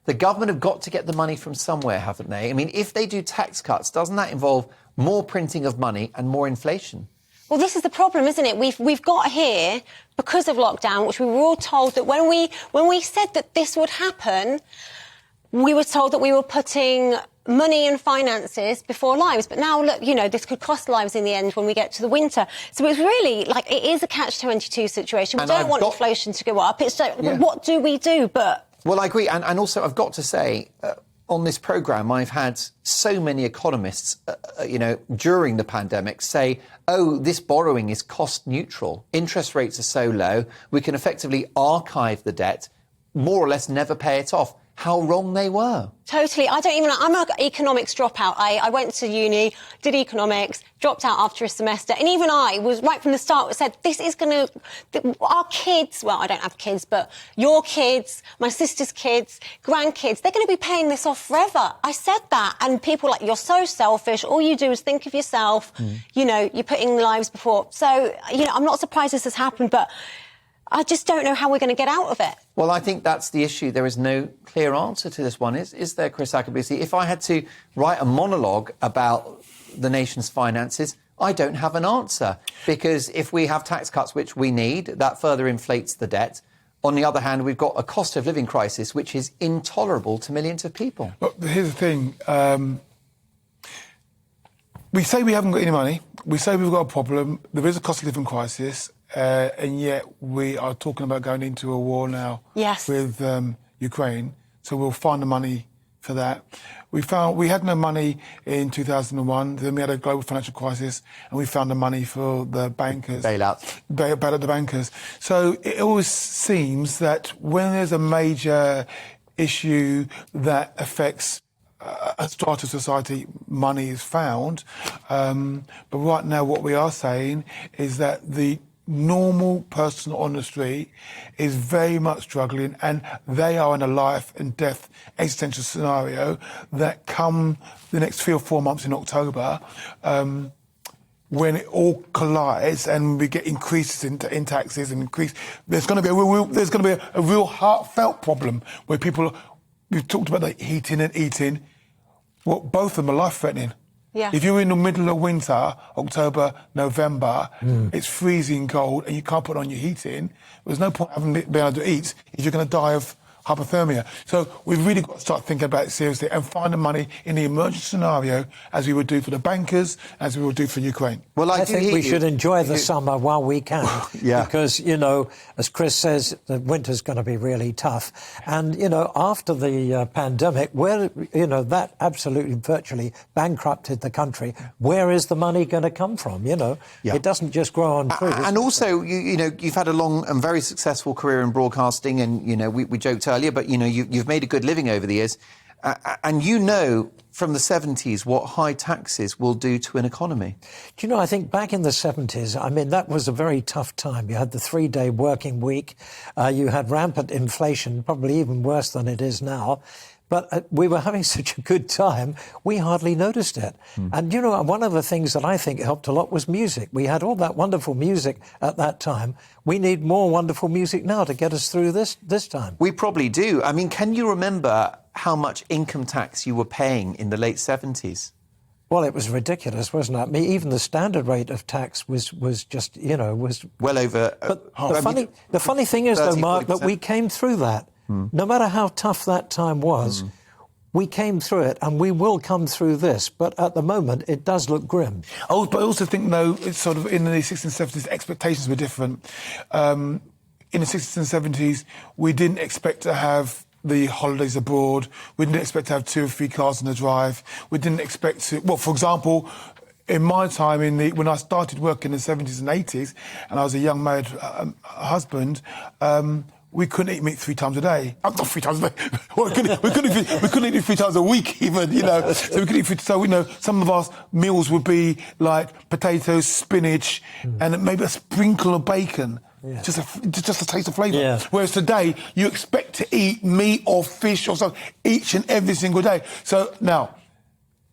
The government have got to get the money from somewhere, haven't they? I mean, if they do tax cuts, doesn't that involve more printing of money and more inflation? Well, this is the problem, isn't it? We've got here, because of lockdown, which we were all told that when we said that this would happen, we were told that we were putting money and finances before lives. But now, look, you know, this could cost lives in the end when we get to the winter. So it's really, like, it is a catch-22 situation. We don't want inflation to go up. It's like, what do we do? But... Well, I agree. And also, I've got to say, on this programme, I've had so many economists, during the pandemic say, oh, this borrowing is cost neutral. Interest rates are so low, we can effectively archive the debt, more or less never pay it off. How wrong they were. Totally. I'm an economics dropout. I went to uni, did economics, dropped out after a semester. And even I was right from the start said, this is going to, our kids, well, I don't have kids, but your kids, my sister's kids, grandkids, they're going to be paying this off forever. I said that. And people were like, you're so selfish. All you do is think of yourself. You know, you're putting lives before. So, you know, I'm not surprised this has happened, but I just don't know how we're going to get out of it. Well, I think that's the issue. There is no clear answer to this one. Is there, Chris Akabisi? If I had to write a monologue about the nation's finances, I don't have an answer. Because if we have tax cuts, which we need, that further inflates the debt. On the other hand, we've got a cost of living crisis, which is intolerable to millions of people. Look, here's the thing. We say we haven't got any money. We say we've got a problem. There is a cost of living crisis. And yet we are talking about going into a war now with Ukraine. So we'll find the money for that. We had no money in 2001. Then we had a global financial crisis, and we found the money for the bankers. Bailout the bankers. So it always seems that when there's a major issue that affects a strata of society, money is found. But right now what we are saying is that the normal person on the street is very much struggling, and they are in a life and death existential scenario that come the next 3 or 4 months in October, when it all collides and we get increases in taxes and there's going to be a real heartfelt problem where people, we've talked about the heating and eating, well, both of them are life-threatening. Yeah. If you're in the middle of winter, October, November, it's freezing cold and you can't put on your heating, there's no point having being able to eat if you're going to die of hypothermia. So we've really got to start thinking about it seriously and find the money in the emergency scenario, as we would do for the bankers, as we would do for Ukraine. Well, I think we should enjoy the summer while we can. Because, you know, as Chris says, the winter's going to be really tough. And, you know, after the pandemic, where, you know, that absolutely virtually bankrupted the country, where is the money going to come from? You know, it doesn't just grow on trees. And also, you know, you've had a long and very successful career in broadcasting, and, you know, we joked earlier, but, you know, you've made a good living over the years. And you know from the 70s what high taxes will do to an economy. Do you know, I think back in the 70s, I mean, that was a very tough time. You had the 3-day working week. You had rampant inflation, probably even worse than it is now. But we were having such a good time, we hardly noticed it. And, you know, one of the things that I think helped a lot was music. We had all that wonderful music at that time. We need more wonderful music now to get us through this time. We probably do. I mean, can you remember how much income tax you were paying in the late 70s? Well, it was ridiculous, wasn't it? I mean, even the standard rate of tax was just, you know, was... Well over... But the funny thing is, 30, though, Mark, 40%. That we came through that. No matter how tough that time was, we came through it, and we will come through this. But at the moment, it does look grim. Oh, but I also think, though, it's sort of in the 60s and 70s, expectations were different. In the 60s and 70s, we didn't expect to have the holidays abroad. We didn't expect to have 2 or 3 cars on the drive. We didn't expect to... Well, for example, in my time, when I started working in the 70s and 80s, and I was a young married husband... we couldn't eat meat 3 times a day. Not 3 times a day. Well, we couldn't eat 3 times a week, even, you know. So we couldn't eat. So, you know, some of our meals would be like potatoes, spinach, and maybe a sprinkle of bacon. Just a taste of flavour. Whereas today, you expect to eat meat or fish or something each and every single day. So now,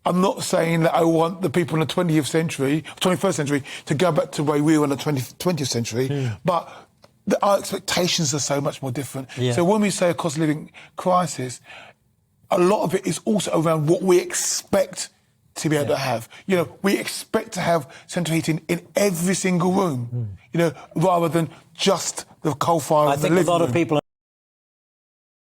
I'm not saying that I want the people in the 21st century to go back to the way we were in the 20th century, but our expectations are so much more different. So when we say a cost of living crisis, a lot of it is also around what we expect to be able to have. You know, we expect to have central heating in every single room, you know, rather than just the coal fire in the living room. I think a lot of people